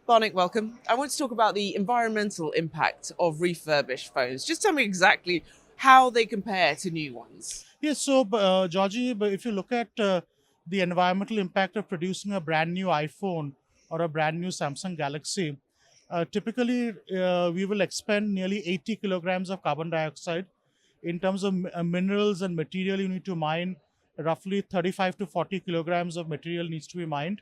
Barnik, welcome. I want to talk about the environmental impact of refurbished phones. Just tell me exactly how they compare to new ones. Yes, so Georgie, but if you look at the environmental impact of producing a brand new iPhone or a brand new Samsung Galaxy, typically we will expend nearly 80 kilograms of carbon dioxide. In terms of minerals and material, you need to mine roughly 35 to 40 kilograms of material needs to be mined,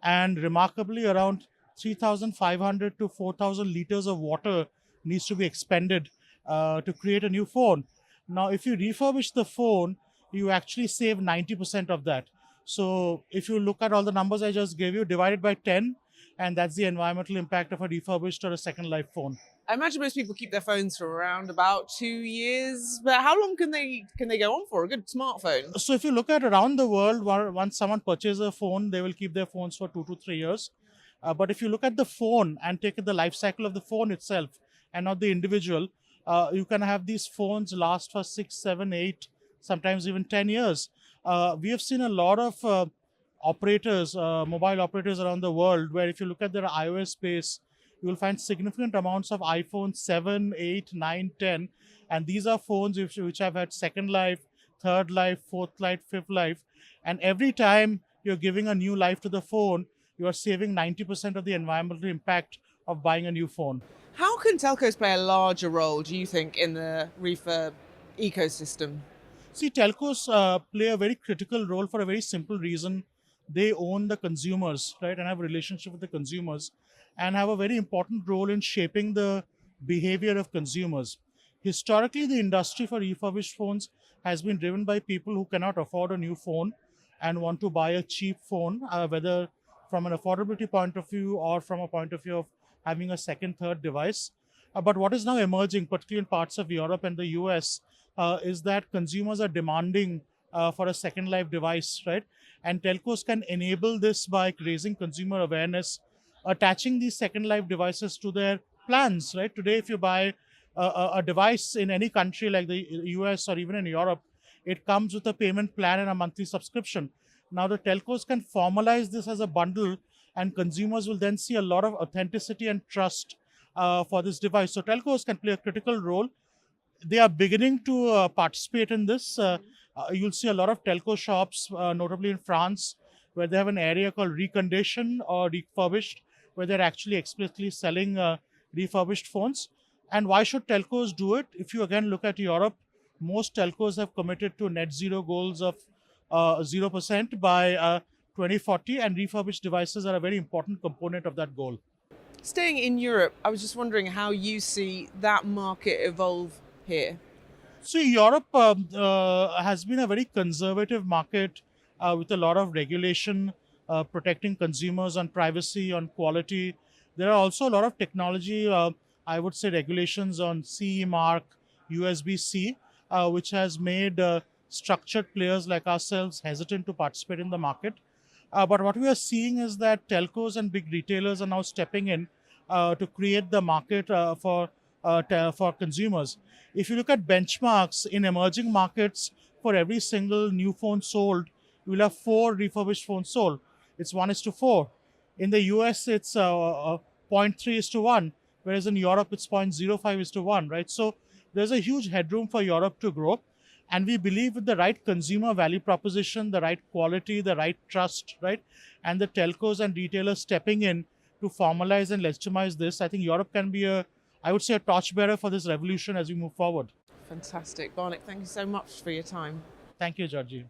and remarkably, around 3,500 to 4,000 liters of water needs to be expended to create a new phone. Now, if you refurbish the phone, you actually save 90% of that. So, if you look at all the numbers I just gave you, divided by 10, and that's the environmental impact of a refurbished or a second life phone. I imagine most people keep their phones for around about 2 years, but how long can they go on for? A good smartphone. So, if you look at around the world, once someone purchases a phone, they will keep their phones for 2 to 3 years. But if you look at the phone and take the life cycle of the phone itself and not the individual, you can have these phones last for 6, 7, 8, sometimes even 10 years. We have seen a lot of operators, mobile operators around the world, where if you look at their iOS space, you will find significant amounts of iPhone 7, 8, 9, 10. And these are phones which have had second life, third life, fourth life, fifth life. And every time you're giving a new life to the phone, you are saving 90% of the environmental impact of buying a new phone. How can telcos play a larger role, do you think, in the refurb ecosystem? See, telcos play a very critical role for a very simple reason. They own the consumers, right, and have a relationship with the consumers, and have a very important role in shaping the behavior of consumers. Historically, the industry for refurbished phones has been driven by people who cannot afford a new phone and want to buy a cheap phone, whether from an affordability point of view or from a point of view of having a second, third device. But what is now emerging, particularly in parts of Europe and the US, is that consumers are demanding for a second life device, right? And telcos can enable this by raising consumer awareness, attaching these second life devices to their plans, right? Today, if you buy a device in any country like the US or even in Europe, it comes with a payment plan and a monthly subscription. Now, the telcos can formalize this as a bundle, and consumers will then see a lot of authenticity and trust for this device. So, telcos can play a critical role. They are beginning to participate in this. You'll see a lot of telco shops, notably in France, where they have an area called recondition or refurbished, where they're actually explicitly selling refurbished phones. And why should telcos do it? If you again look at Europe, most telcos have committed to net zero goals of 0% by 2040, and refurbished devices are a very important component of that goal. Staying in Europe, I was just wondering how you see that market evolve here. So Europe has been a very conservative market with a lot of regulation protecting consumers on privacy, on quality. There are also a lot of technology, I would say, regulations on CE mark, USB-C, which has made structured players like ourselves hesitant to participate in the market. But what we are seeing is that telcos and big retailers are now stepping in to create the market for consumers. If you look at benchmarks in emerging markets, for every single new phone sold, you will have four refurbished phones sold. It's 1:4. In the US, it's zero point 0.3 is to 1, whereas in Europe, it's 0.05 is to 1, right? So there's a huge headroom for Europe to grow. And we believe with the right consumer value proposition, the right quality, the right trust, right, and the telcos and retailers stepping in to formalize and legitimize this, I think Europe can be I would say, a torchbearer for this revolution as we move forward. Fantastic. Barnik, thank you so much for your time. Thank you, Georgie.